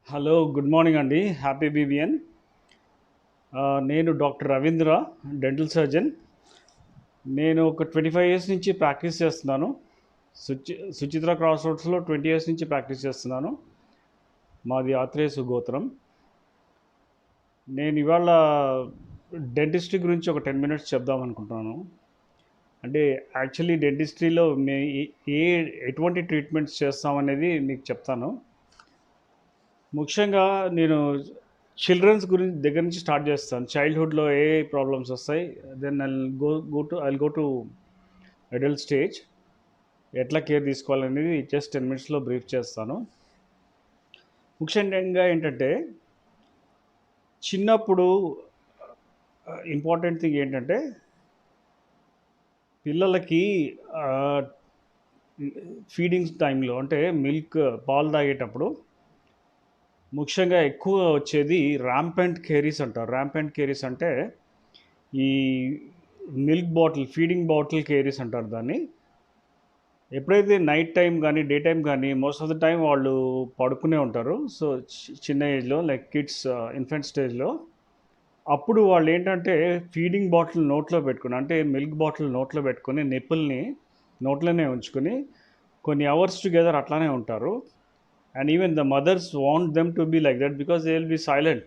Hello, good morning అండి. Happy BBN. నేను doctor Ravindra, dental surgeon. నేను ఒక 25 ఇయర్స్ నుంచి ప్రాక్టీస్ చేస్తున్నాను. సుచిత్ర క్రాస్ రోడ్స్లో 20 ఇయర్స్ నుంచి ప్రాక్టీస్ చేస్తున్నాను. మాది ఆత్రేయసు గోత్రం. నేను ఇవాళ డెంటిస్ట్రీ గురించి ఒక 10 మినిట్స్ చెప్దాం అనుకుంటున్నాను. అంటే యాక్చువల్లీ డెంటిస్ట్రీలో ఏ ఎటువంటి ట్రీట్మెంట్స్ చేస్తామనేది మీకు చెప్తాను. ముఖ్యంగా నేను చిల్డ్రన్స్ గురించి దగ్గర నుంచి స్టార్ట్ చేస్తాను. చైల్డ్హుడ్లో ఏ ప్రాబ్లమ్స్ వస్తాయి, then I go to adult stage, ఎట్లా కేర్ తీసుకోవాలనేది జస్ట్ 10 మినిట్స్లో బ్రీఫ్ చేస్తాను. ముఖ్యంగా ఏంటంటే చిన్నప్పుడు ఇంపార్టెంట్ థింగ్ ఏంటంటే పిల్లలకి ఫీడింగ్ టైంలో అంటే పాలు తాగేటప్పుడు ముఖ్యంగా ఎక్కువ వచ్చేది ర్యాంపెంట్ కేరీస్ అంటారు. ర్యాంపెంట్ కేరీస్ అంటే ఈ ఫీడింగ్ బాటిల్ కేరీస్ అంటారు దాన్ని. ఎప్పుడైతే నైట్ టైం కానీ డే టైం కానీ మోస్ట్ ఆఫ్ ద టైం వాళ్ళు పడుకునే ఉంటారు. సో చిన్న ఏజ్లో లైక్ కిడ్స్ ఇన్ఫెంట్ స్టేజ్లో అప్పుడు వాళ్ళు ఏంటంటే ఫీడింగ్ బాటిల్ నోట్లో పెట్టుకుని, అంటే మిల్క్ బాటిల్ నోట్లో పెట్టుకొని నిప్పుల్ని నోట్లోనే ఉంచుకొని కొన్ని అవర్స్ టుగెదర్ అట్లానే ఉంటారు. And even the mothers want them to be like that because they will be silent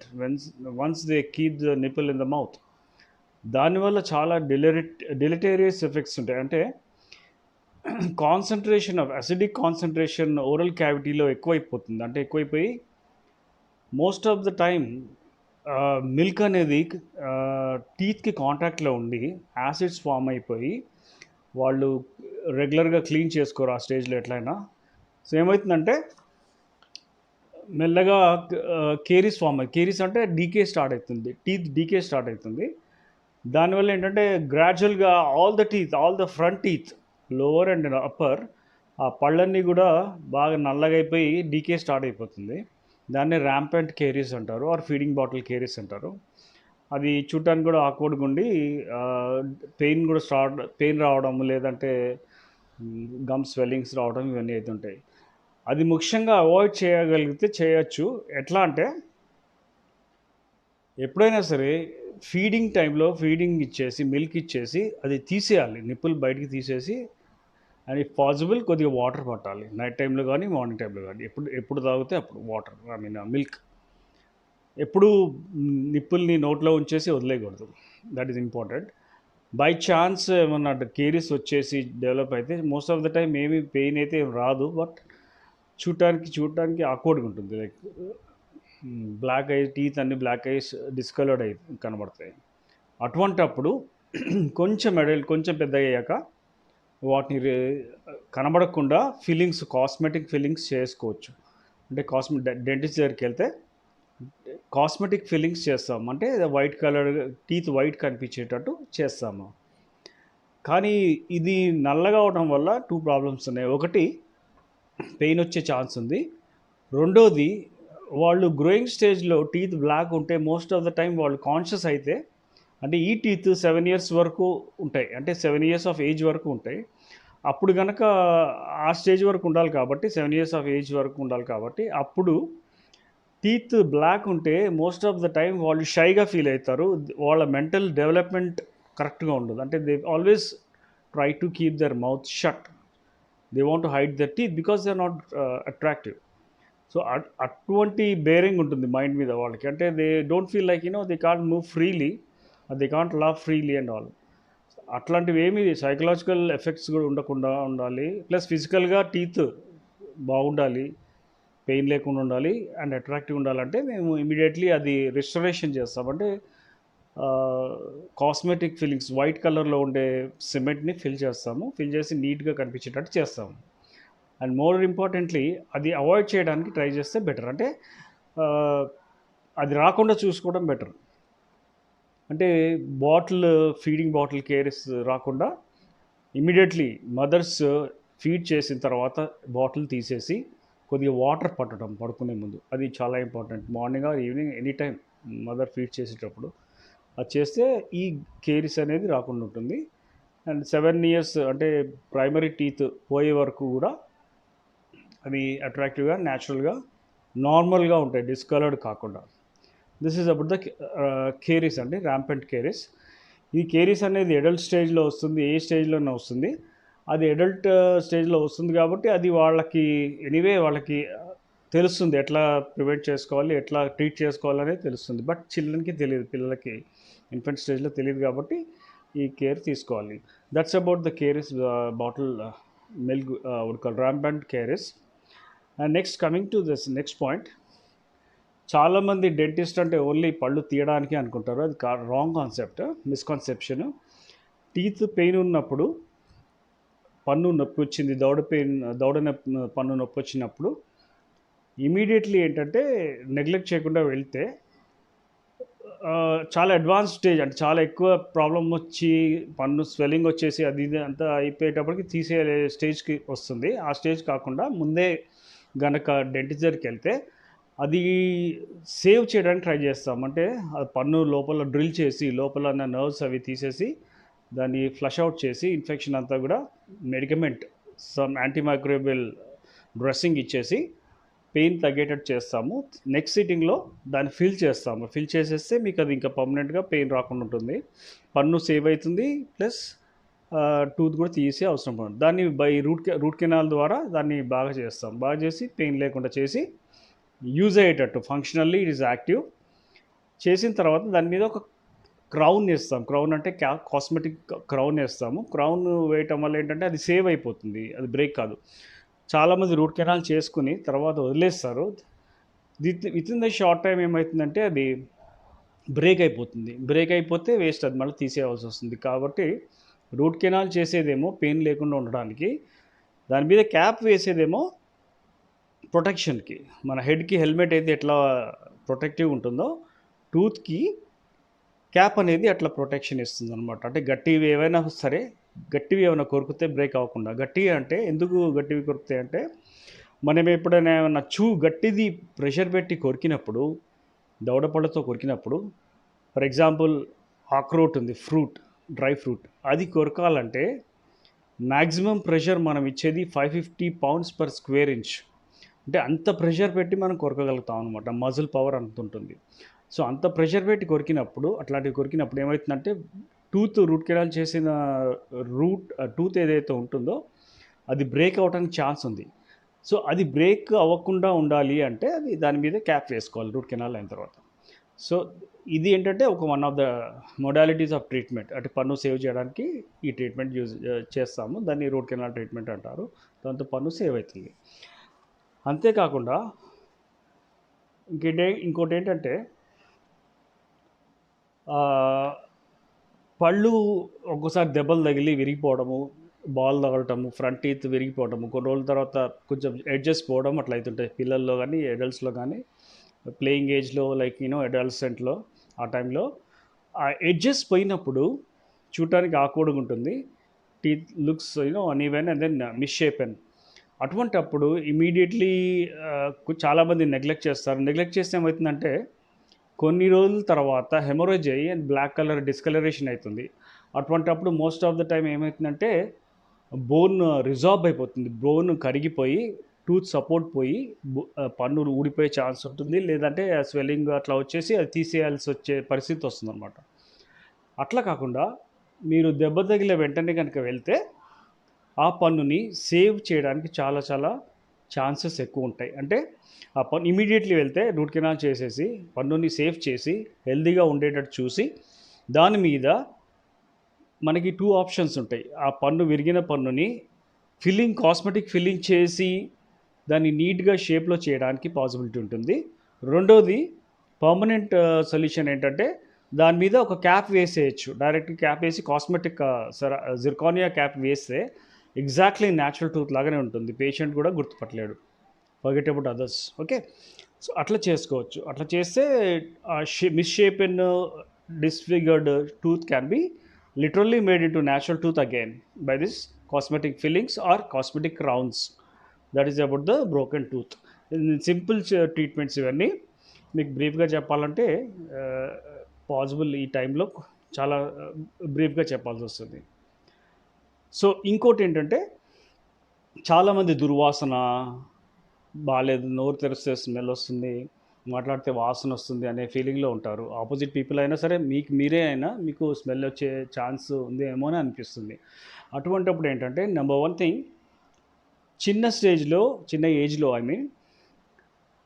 once they keep the nipple in the mouth. దానివల్ల చాలా డిలిటేరియస్ ఎఫెక్ట్స్ ఉంటాయి. అంటే అసిడిక్ కాన్సన్ట్రేషన్ ఓరల్ క్యావిటీలో ఎక్కువైపోతుంది. అంటే ఎక్కువైపోయి most of the time milk అనేది టీత్కి కాంటాక్ట్లో ఉండి యాసిడ్స్ ఫామ్ అయిపోయి వాళ్ళు రెగ్యులర్గా క్లీన్ చేసుకోరు ఆ స్టేజ్లో ఎట్లయినా. సో ఏమవుతుందంటే మెల్లగా కేరీస్ కేరీస్ అంటే డీకే స్టార్ట్ అవుతుంది, డీకే స్టార్ట్ అవుతుంది. దానివల్ల ఏంటంటే గ్రాడ్యువల్గా all the front teeth, lower and upper, ఆ పళ్ళన్నీ కూడా బాగా నల్లగా అయిపోయి డీకే స్టార్ట్ అయిపోతుంది. దాన్ని ర్యాంపెంట్ కేరీస్ అంటారు, ఆర్ ఫీడింగ్ బాటిల్ కేరీస్ అంటారు. అది చూడటానికి కూడా ఆక్వర్డ్గా ఉండి పెయిన్ రావడం, లేదంటే గమ్ స్వెల్లింగ్స్ రావడం, ఇవన్నీ అవుతుంటాయి. అది ముఖ్యంగా అవాయిడ్ చేయగలిగితే చేయొచ్చు. ఎట్లా అంటే ఎప్పుడైనా సరే ఫీడింగ్ టైంలో మిల్క్ ఇచ్చేసి అది తీసేయాలి, నిప్పులు బయటికి తీసేసి, అండ్ ఇఫ్ పాసిబుల్ కొద్దిగా వాటర్ పట్టాలి. నైట్ టైంలో కానీ మార్నింగ్ టైంలో కానీ ఎప్పుడు తాగితే అప్పుడు వాటర్, మిల్క్. ఎప్పుడు నిప్పుల్ని నోట్లో ఉంచేసి వదిలేయకూడదు. That is important. By chance ఏమన్నా కేరీస్ వచ్చేసి డెవలప్ అయితే మోస్ట్ ఆఫ్ ద టైం ఏమీ పెయిన్ అయితే ఏం రాదు, బట్ చూడటానికి ఆక్వర్డ్గా ఉంటుంది. లైక్ టీత్ అన్ని బ్లాక్ ఐస్ డిస్కలర్డ్ అయి కనబడతాయి. అటువంటప్పుడు కొంచెం పెద్ద అయ్యాక వాటిని కనబడకుండా కాస్మెటిక్ ఫిల్లింగ్స్ చేసుకోవచ్చు. అంటే డెంటిస్ట్ దగ్గరికి వెళ్తే కాస్మెటిక్ ఫిల్లింగ్స్ చేస్తాం, అంటే వైట్ కలర్ టీత్ వైట్ కనిపించేటట్టు చేస్తాము. కానీ ఇది నల్లగా అవడం వల్ల 2 ప్రాబ్లమ్స్ ఉన్నాయి. ఒకటి, పెయిన్ వచ్చే ఛాన్స్ ఉంది. రెండోది, వాళ్ళు గ్రోయింగ్ స్టేజ్లో టీత్ బ్లాక్ ఉంటే మోస్ట్ ఆఫ్ ద టైం వాళ్ళు కాన్షియస్ అయితే, అంటే ఈ టీత్ 7 ఇయర్స్ వరకు ఉంటాయి, అంటే 7 ఇయర్స్ ఆఫ్ ఏజ్ వరకు ఉంటాయి. అప్పుడు కనుక ఆ స్టేజ్ వరకు ఉండాలి కాబట్టి, 7 ఇయర్స్ ఆఫ్ ఏజ్ వరకు ఉండాలి కాబట్టి, అప్పుడు టీత్ బ్లాక్ ఉంటే మోస్ట్ ఆఫ్ ద టైం వాళ్ళు షైగా ఫీల్ అవుతారు. వాళ్ళ మెంటల్ డెవలప్మెంట్ కరెక్ట్గా ఉండదు. అంటే they always try to keep their mouth shut. They want to hide their teeth because they are not attractive. So అటువంటి బేరింగ్ ఉంటుంది మైండ్ మీద వాళ్ళకి. అంటే they don't feel like they can't move freely, they can't love freely and all. అట్లాంటివి ఏమి psychological effects కూడా ఉండకుండా ఉండాలి. ప్లస్ ఫిజికల్గా టీత్ బాగుండాలి, పెయిన్ లేకుండా ఉండాలి, అండ్ అట్రాక్టివ్ ఉండాలంటే మేము ఇమీడియట్లీ అది రిస్టరేషన్ చేస్తాం. అంటే కాస్మెటిక్ ఫిల్లింగ్స్ వైట్ కలర్లో ఉండే సిమెంట్ని ఫిల్ చేసి నీట్గా కనిపించేటట్టు చేస్తాము. అండ్ మోర్ ఇంపార్టెంట్లీ అది అవాయిడ్ చేయడానికి ట్రై చేస్తే బెటర్. అంటే అది రాకుండా చూసుకోవడం బెటర్. అంటే ఫీడింగ్ బాటిల్ కేర్స్ రాకుండా ఇమీడియట్లీ మదర్స్ ఫీడ్ చేసిన తర్వాత బాటిల్ తీసేసి కొద్దిగా వాటర్ పట్టడం పడుకునే ముందు, అది చాలా important. Morning or evening any time mother feed చేసేటప్పుడు అది చేస్తే ఈ కేరీస్ అనేది రాకుండా ఉంటుంది. అండ్ 7 ఇయర్స్ అంటే ప్రైమరీ టీత్ పోయే వరకు కూడా అవి అట్రాక్టివ్గా న్యాచురల్గా నార్మల్గా ఉంటాయి, డిస్కలర్డ్ కాకుండా. This is about the caries అండి, ర్యాంపెంట్ కేరీస్. ఈ కేరీస్ అనేది అడల్ట్ స్టేజ్లో వస్తుంది, ఏ స్టేజ్లోనే వస్తుంది. అది అడల్ట్ స్టేజ్లో వస్తుంది కాబట్టి అది వాళ్ళకి ఎనీవే వాళ్ళకి తెలుస్తుంది ఎట్లా ప్రివెంట్ చేసుకోవాలి, ఎట్లా ట్రీట్ చేసుకోవాలనేది తెలుస్తుంది. బట్ చిల్డ్రన్కి తెలియదు, పిల్లలకి ఇన్ఫెంట్ స్టేజ్లో తెలియదు కాబట్టి ఈ కేర్ తీసుకోవాలి. That's about the caries bottle milk ఉడకల్ rampant caries. And next coming to this next point, చాలామంది డెంటిస్ట్ అంటే ఓన్లీ పళ్ళు తీయడానికి అనుకుంటారు. అది wrong concept, misconception. Teeth pain ఉన్నప్పుడు, పన్ను నొప్పి వచ్చింది, పన్ను నొప్పి వచ్చినప్పుడు ఇమీడియట్లీ ఏంటంటే నెగ్లెక్ట్ చేయకుండా వెళ్తే చాలా అడ్వాన్స్ స్టేజ్, అంటే చాలా ఎక్కువ ప్రాబ్లం వచ్చి పన్ను స్వెల్లింగ్ వచ్చేసి అది ఇది అంతా అయిపోయేటప్పటికి తీసే స్టేజ్కి వస్తుంది. ఆ స్టేజ్ కాకుండా ముందే గనక డెంటిస్ట్ దగ్గరికి వెళ్తే అది సేవ్ చేయడానికి ట్రై చేస్తాం. అంటే అది పన్ను లోపల డ్రిల్ చేసి లోపల ఉన్న నర్వ్స్ అవి తీసేసి దాన్ని ఫ్లష్ అవుట్ చేసి ఇన్ఫెక్షన్ అంతా కూడా మెడికమెంట్, సమ్ యాంటీమైక్రోబియల్ డ్రెస్సింగ్ ఇచ్చేసి పెయిన్ తగ్గేటట్టు చేస్తాము. నెక్స్ట్ సిట్టింగ్లో దాన్ని ఫిల్ చేస్తాము. ఫిల్ చేసేస్తే మీకు అది ఇంకా పర్మనెంట్గా పెయిన్ రాకుండా ఉంటుంది, పన్ను సేవ్ అవుతుంది, ప్లస్ టూత్ కూడా తీసే అవసరం పడుతుంది. దాన్ని బై రూట్ కెనాల్ ద్వారా దాన్ని బాగా చేస్తాం. బాగా చేసి పెయిన్ లేకుండా చేసి యూజ్ అయ్యేటట్టు ఫంక్షనల్లీ ఇట్ ఈస్ యాక్టివ్ చేసిన తర్వాత దాని మీద ఒక క్రౌన్ వేస్తాం. క్రౌన్ అంటే కాస్మెటిక్ క్రౌన్ వేస్తాము. క్రౌన్ వేయటం వల్ల ఏంటంటే అది సేవ్ అయిపోతుంది, అది బ్రేక్ కాదు. చాలామంది రూట్ కెనాల్ చేసుకుని తర్వాత వదిలేస్తారు. With in the short time ఏమవుతుందంటే అది బ్రేక్ అయిపోతుంది. బ్రేక్ అయిపోతే వేస్ట్, అది మళ్ళీ తీసేయవలసి వస్తుంది. కాబట్టి రూట్ కెనాల్ చేసేదేమో పెయిన్ లేకుండా ఉండడానికి, దాని మీద క్యాప్ వేసేదేమో ప్రొటెక్షన్కి. మన హెడ్కి హెల్మెట్ అయితే ఎట్లా ప్రొటెక్టివ్ ఉంటుందో టూత్కి క్యాప్ అనేది అట్లా ప్రొటెక్షన్ ఇస్తుంది అనమాట. అంటే గట్టివి ఏవైనా సరే, గట్టివి ఏమైనా కొరికితే బ్రేక్ అవ్వకుండా. గట్టివి అంటే ఎందుకు గట్టివి కొరుకుతాయి అంటే, మనం ఎప్పుడైనా ఏమన్నా గట్టిది ప్రెషర్ పెట్టి కొరికినప్పుడు, దవడపళ్ళతో కొరికినప్పుడు, ఫర్ ఎగ్జాంపుల్ ఆక్రోట్ ఉంది, ఫ్రూట్, డ్రై ఫ్రూట్, అది కొరకాలంటే మ్యాక్సిమం ప్రెషర్ మనం ఇచ్చేది 550 pounds per square inch. అంటే అంత ప్రెషర్ పెట్టి మనం కొరకగలుగుతాం అనమాట, మజిల్ పవర్ అంత ఉంటుంది. సో అంత ప్రెషర్ పెట్టి కొరికినప్పుడు, అట్లాంటివి కొరికినప్పుడు ఏమవుతుందంటే రూట్ కెనాల్ చేసిన టూత్ ఏదైతే ఉంటుందో అది బ్రేక్ అవ్వడానికి ఛాన్స్ ఉంది. సో అది బ్రేక్ అవ్వకుండా ఉండాలి అంటే అది దాని మీద క్యాప్ వేసుకోవాలి రూట్ కెనాల్ అయిన తర్వాత. సో ఇది ఏంటంటే one of the modalities of treatment, అంటే పన్ను సేవ్ చేయడానికి ఈ ట్రీట్మెంట్ చేస్తాము. దాన్ని రూట్ కెనాల్ ట్రీట్మెంట్ అంటారు. దాంతో పన్ను సేవ్ అవుతుంది. అంతేకాకుండా ఇంకోటి ఏంటంటే పళ్ళు ఒక్కోసారి దెబ్బలు తగిలి విరిగిపోవడము, బాల్ తగలటము, ఫ్రంట్ టీత్ విరిగిపోవడము, కొన్ని రోజుల తర్వాత కొంచెం ఎడ్జెస్ పోవడం అట్లా అవుతుంటాయి పిల్లల్లో కానీ అడల్ట్స్లో కానీ. ప్లేయింగ్ ఏజ్లో లైక్ అడల్సెంట్లో ఆ టైంలో ఆ ఎడ్జెస్ పోయినప్పుడు చూడటానికి ఆక్వర్డ్గా ఉంటుంది. Teeth looks uneven and then misshapen. అటువంటి అప్పుడు ఇమీడియట్లీ చాలామంది నెగ్లెక్ట్ చేస్తారు. నెగ్లెక్ట్ చేస్తే ఏమవుతుందంటే కొన్ని రోజుల తర్వాత హెమరేజ్ అయ్యి అండ్ బ్లాక్ కలర్ డిస్కలరేషన్ అవుతుంది. అటువంటప్పుడు మోస్ట్ ఆఫ్ ద టైం ఏమవుతుందంటే బోన్ రిజార్బ్ అయిపోతుంది, బోన్ కరిగిపోయి టూత్ సపోర్ట్ పోయి పన్ను ఊడిపోయే ఛాన్స్ ఉంటుంది. లేదంటే స్వెల్లింగ్ అట్లా వచ్చేసి అది తీసేయాల్సి వచ్చే పరిస్థితి వస్తుంది అనమాట. అట్లా కాకుండా మీరు దెబ్బ తగిలే వెంటనే కనుక వెళ్తే ఆ పన్నుని సేవ్ చేయడానికి చాలా చాలా ఛాన్సెస్ ఎక్కువ ఉంటాయి. అంటే ఆ పన్ను ఇమీడియట్లీ వెళ్తే రూట్ కెనాల్ చేసేసి పన్నుని సేవ్ చేసి హెల్తీగా ఉండేటట్టు చూసి దాని మీద మనకి 2 ఆప్షన్స్ ఉంటాయి. ఆ పన్ను విరిగిన పన్నుని కాస్మెటిక్ ఫిల్లింగ్ చేసి దాన్ని నీట్గా షేప్లో చేయడానికి పాసిబిలిటీ ఉంటుంది. రెండోది పర్మనెంట్ సొల్యూషన్ ఏంటంటే దాని మీద ఒక క్యాప్ వేసేయచ్చు. డైరెక్ట్ క్యాప్ వేసి కాస్మెటిక్ జిర్కానియా క్యాప్ వేస్తే ఎగ్జాక్ట్లీ న్యాచురల్ టూత్ లాగానే ఉంటుంది, పేషెంట్ కూడా గుర్తుపట్టలేడు. Forget about others. Okay, so అట్లా చేసుకోవచ్చు. అట్లా చేస్తే misshapen disfigured tooth can be literally made into natural tooth again by this cosmetic fillings or cosmetic crowns. That is about the broken tooth. Simple treatments ఇవన్నీ. మీకు బ్రీఫ్గా చెప్పాలంటే possible ఈ టైంలో చాలా బ్రీఫ్గా చెప్పాల్సి వస్తుంది. సో ఇంకోటి ఏంటంటే చాలామంది దుర్వాసన, బాలేదు, నోరు తెరిస్తే స్మెల్ వస్తుంది, మాట్లాడితే వాసన వస్తుంది అనే ఫీలింగ్లో ఉంటారు. ఆపోజిట్ పీపుల్ అయినా సరే మీకు మీరే అయినా మీకు స్మెల్ వచ్చే ఛాన్స్ ఉంది ఏమో అని అనిపిస్తుంది. అటువంటప్పుడు ఏంటంటే నెంబర్ వన్ థింగ్, చిన్న స్టేజ్లో, చిన్న ఏజ్లో ఐ మీన్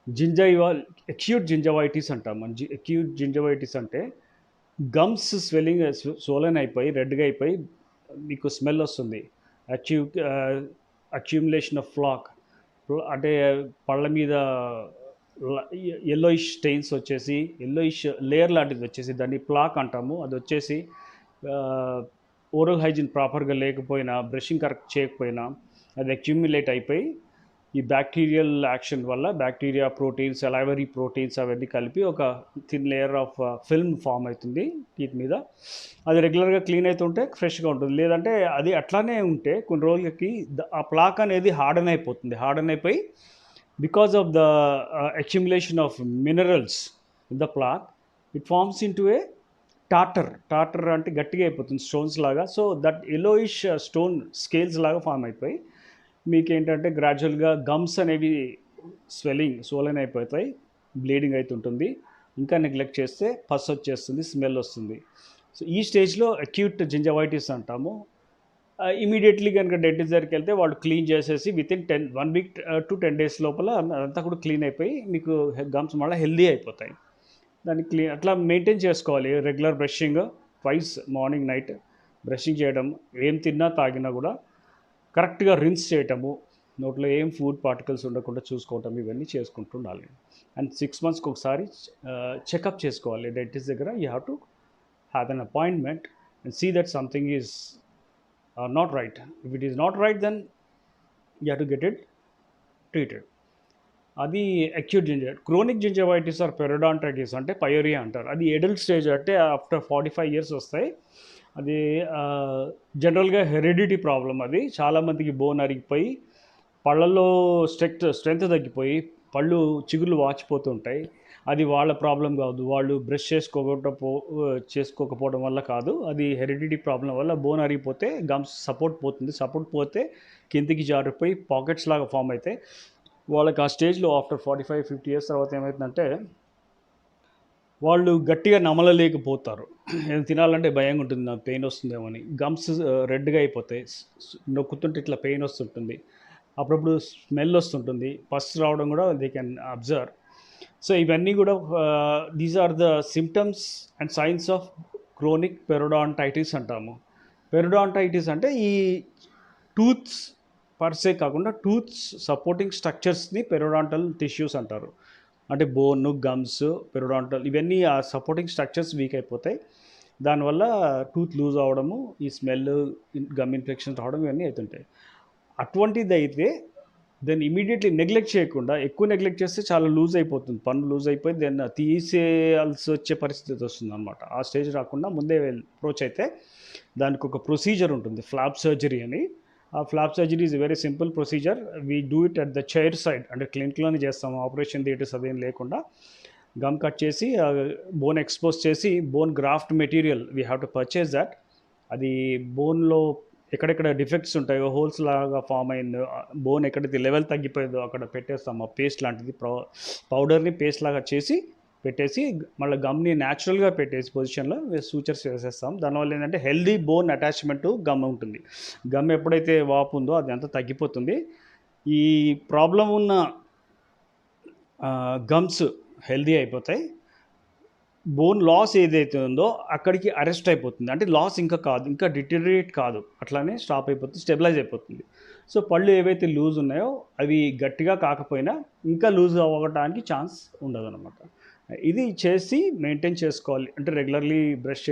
జింజైవా అక్యూట్ జింజవైటిస్ అంటాం. అక్యూట్ జింజవైటిస్ అంటే గమ్స్ స్వెల్లింగ్ సోలన్ అయిపోయి రెడ్గా అయిపోయి మీకు స్మెల్ వస్తుంది. అక్యూ అక్యూములేషన్ ఆఫ్ ఫ్లాక్ అంటే పళ్ళ మీద ఎల్లోయిష్ స్టెయిన్స్ వచ్చేసి ఎల్లోయిష్ లేయర్ లాంటిది వచ్చేసి దాన్ని ప్లాక్ అంటాము. అది వచ్చేసి ఓరల్ హైజీన్ ప్రాపర్గా లేకపోయినా, బ్రషింగ్ కరెక్ట్ చేయకపోయినా అది అక్యూములేట్ అయిపోయి ఈ బ్యాక్టీరియల్ యాక్షన్ వల్ల బ్యాక్టీరియా ప్రోటీన్స్, సలైవరీ ప్రోటీన్స్ అవన్నీ కలిపి ఒక thin layer of film form అవుతుంది టీత్ మీద. అది రెగ్యులర్గా క్లీన్ అవుతుంటే ఫ్రెష్గా ఉంటుంది. లేదంటే అది అట్లానే ఉంటే కొన్ని రోజులకి ఆ ప్లాక్ అనేది హార్డన్ అయిపోతుంది. హార్డన్ అయిపోయి because of the accumulation of minerals in the plaque it forms into a tartar అంటే గట్టిగా అయిపోతుంది, స్టోన్స్ లాగా. So that yellowish stone scales లాగా ఫామ్ అయిపోయి మీకేంటంటే గ్రాడ్యువల్గా గమ్స్ అనేవి స్వెల్లింగ్ అయిపోతాయి, బ్లీడింగ్ అవుతుంటుంది. ఇంకా నెగ్లెక్ట్ చేస్తే పస్ వచ్చేస్తుంది, స్మెల్ వస్తుంది. సో ఈ స్టేజ్లో అక్యూట్ జింజవైటిస్ అంటాము. ఇమీడియట్లీ కనుక డెంటిస్ట్ దగ్గరికి వెళ్తే వాళ్ళు క్లీన్ చేసేసి వితిన్ 1 వీక్ టు 10 డేస్ లోపల అదంతా కూడా క్లీన్ అయిపోయి మీకు గమ్స్ మళ్ళీ హెల్దీ అయిపోతాయి. దాన్ని క్లీన్ అట్లా మెయింటైన్ చేసుకోవాలి. Regular brushing, twice morning night brushing చేయడం, ఏం తిన్నా తాగినా కూడా కరెక్ట్గా రిన్స్ చేయటము, నోట్లో ఏం ఫుడ్ పార్టికల్స్ ఉండకుండా చూసుకోవటం, ఇవన్నీ చేసుకుంటూ ఉండాలి. అండ్ 6 మంత్స్కి ఒకసారి చెకప్ చేసుకోవాలి డెంటిస్ట్ దగ్గర. You have to have an appointment and see that something is not right. If it is not right then you have to get it treated. అది acute chronic gingivitis or periodontitis అంటే pyorrhoea అంటారు. అది adult stage అంటే after 45 years వస్తాయి. అది జనరల్గా heredity problem. అది చాలామందికి బోన్ అరిగిపోయి పళ్ళల్లో స్ట్రెంత్ తగ్గిపోయి పళ్ళు చిగుళ్ళు వాచిపోతుంటాయి. అది వాళ్ళ ప్రాబ్లం కాదు, వాళ్ళు బ్రష్ చేసుకోకపోవడం వల్ల కాదు, అది హెరిడిటీ ప్రాబ్లం వల్ల బోన్ అరిగిపోతే గమ్స్ సపోర్ట్ పోతుంది. సపోర్ట్ పోతే కిందికి జారిపోయి పాకెట్స్ లాగా ఫామ్ అయితే వాళ్ళకి ఆ స్టేజ్లో ఆఫ్టర్ 45-50 years తర్వాత ఏమవుతుందంటే వాళ్ళు గట్టిగా నమలలేకపోతారు. ఏం తినాలంటే భయంగా ఉంటుంది, నాకు పెయిన్ వస్తుందేమో అని. గమ్స్ రెడ్గా అయిపోతాయి, నొక్కుతుంటే ఇట్లా పెయిన్ వస్తుంటుంది, అప్పుడప్పుడు స్మెల్ వస్తుంటుంది, పస్ రావడం కూడా దే కెన్ అబ్జర్వ్. సో ఇవన్నీ కూడా these are the symptoms and signs of chronic periodontitis అంటాము. పెరోడాంటైటిస్ అంటే ఈ టూత్స్ పర్సే కాకుండా టూత్స్ సపోర్టింగ్ స్ట్రక్చర్స్ని పెరోడాంటల్ టిష్యూస్ అంటారు. అంటే బోన్, గమ్స్, పెరోడాంటల్ ఇవన్నీ ఆ సపోర్టింగ్ స్ట్రక్చర్స్ వీక్ అయిపోతాయి. దానివల్ల టూత్ లూజ్ అవ్వడము, ఈ స్మెల్, గమ్ ఇన్ఫెక్షన్ రావడం ఇవన్నీ అవుతుంటాయి. అటువంటిది అయితే దెన్ ఇమీడియట్లీ నెగ్లెక్ట్ చేయకుండా, ఎక్కువ నెగ్లెక్ట్ చేస్తే చాలా లూజ్ అయిపోతుంది, పన్ను లూజ్ అయిపోయి దెన్ తీసేయాల్సి వచ్చే పరిస్థితి వస్తుంది అనమాట. ఆ స్టేజ్ రాకుండా ముందే అప్రోచ్ అయితే దానికి ఒక ప్రొసీజర్ ఉంటుంది, ఫ్లాప్ సర్జరీ అని. ఆ flop surgery is very simple procedure. We do it at the chair side, అంటే క్లినిక్లోనే చేస్తాము, ఆపరేషన్ థియేటర్స్ అదేం లేకుండా. గమ్ కట్ చేసి బోన్ ఎక్స్పోజ్ చేసి bone graft material we have to purchase that. అది బోన్లో ఎక్కడెక్కడ డిఫెక్ట్స్ ఉంటాయో, హోల్స్ లాగా ఫామ్ అయిందో, బోన్ ఎక్కడైతే లెవెల్ తగ్గిపోయిందో అక్కడ పెట్టేస్తాము. ఆ పేస్ట్ లాంటిది పౌడర్ని పేస్ట్ లాగా చేసి పెట్టేసి మళ్ళీ గమ్ని న్యాచురల్గా పెట్టేసి పొజిషన్లో సూచర్స్ వేసేస్తాం. దానివల్ల ఏంటంటే హెల్దీ బోన్ అటాచ్మెంట్ గమ్ ఉంటుంది. గమ్ ఎప్పుడైతే వాపు ఉందో అది అంతా తగ్గిపోతుంది. ఈ ప్రాబ్లం ఉన్న గమ్స్ హెల్దీ అయిపోతాయి. బోన్ లాస్ ఏదైతే ఉందో అక్కడికి అరెస్ట్ అయిపోతుంది, అంటే లాస్ ఇంకా కాదు, ఇంకా డిటెరియేట్ కాదు, అట్లానే స్టాప్ అయిపోతుంది, స్టెబిలైజ్ అయిపోతుంది. సో పళ్ళు ఏవైతే లూజ్ ఉన్నాయో అవి గట్టిగా కాకపోయినా ఇంకా లూజ్ అవ్వడానికి ఛాన్స్ ఉండదన్నమాట. ఇది చేసి మెయింటైన్ చేసుకోవాలి. అంటే రెగ్యులర్ బ్రష్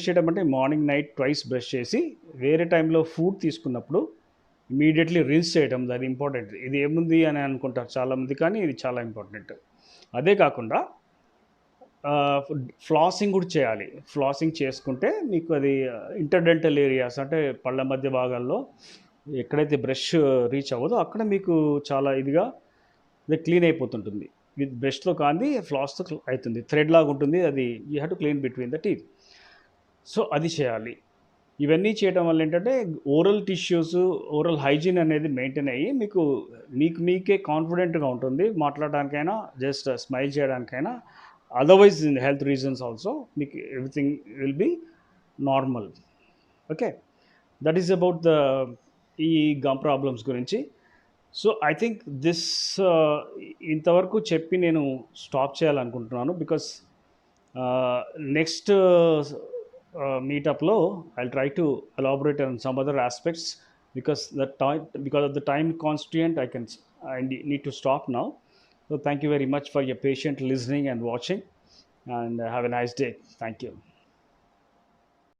చేయడం అంటే మార్నింగ్ నైట్ ట్వైస్ బ్రష్ చేసి వేరే టైంలో ఫుడ్ తీసుకున్నప్పుడు ఇమీడియట్లీ రిన్స్ చేయడం, అది ఇంపార్టెంట్. ఇది ఏముంది అని అనుకుంటారు చాలామంది, కానీ ఇది చాలా ఇంపార్టెంట్. అదే కాకుండా ఫ్లాసింగ్ కూడా చేయాలి. ఫ్లాసింగ్ చేసుకుంటే మీకు అది ఇంటర్డెంటల్ ఏరియాస్ అంటే పళ్ళ మధ్య భాగాల్లో ఎక్కడైతే బ్రష్ రీచ్ అవ్వదో అక్కడ మీకు చాలా ఇదిగా అది క్లీన్ అయిపోతుంటుంది. విత్ బ్రష్తో కానీ ఫ్లాస్తో అవుతుంది, థ్రెడ్ లాగా ఉంటుంది, అది you have to clean between the teeth. So అది చేయాలి. ఇవన్నీ చేయడం వల్ల ఏంటంటే ఓరల్ టిష్యూస్, ఓరల్ హైజీన్ అనేది మెయింటైన్ అయ్యి మీకు మీకు మీకే కాన్ఫిడెంట్గా ఉంటుంది మాట్లాడడానికైనా, జస్ట్ స్మైల్ చేయడానికైనా. Otherwise in health reasons also మీకు everything will be normal. Okay, that is about the ఈ గమ్ ప్రాబ్లమ్స్ గురించి. సో ఐ థింక్ దిస్ ఇంతవరకు చెప్పి నేను స్టాప్ చేయాలనుకుంటున్నాను. బికాస్ నెక్స్ట్ మీటప్లో I try to elaborate on some other aspects. Because of the time constraint, I need to stop now. So thank you very much for your patient listening and watching, and have a nice day. Thank you.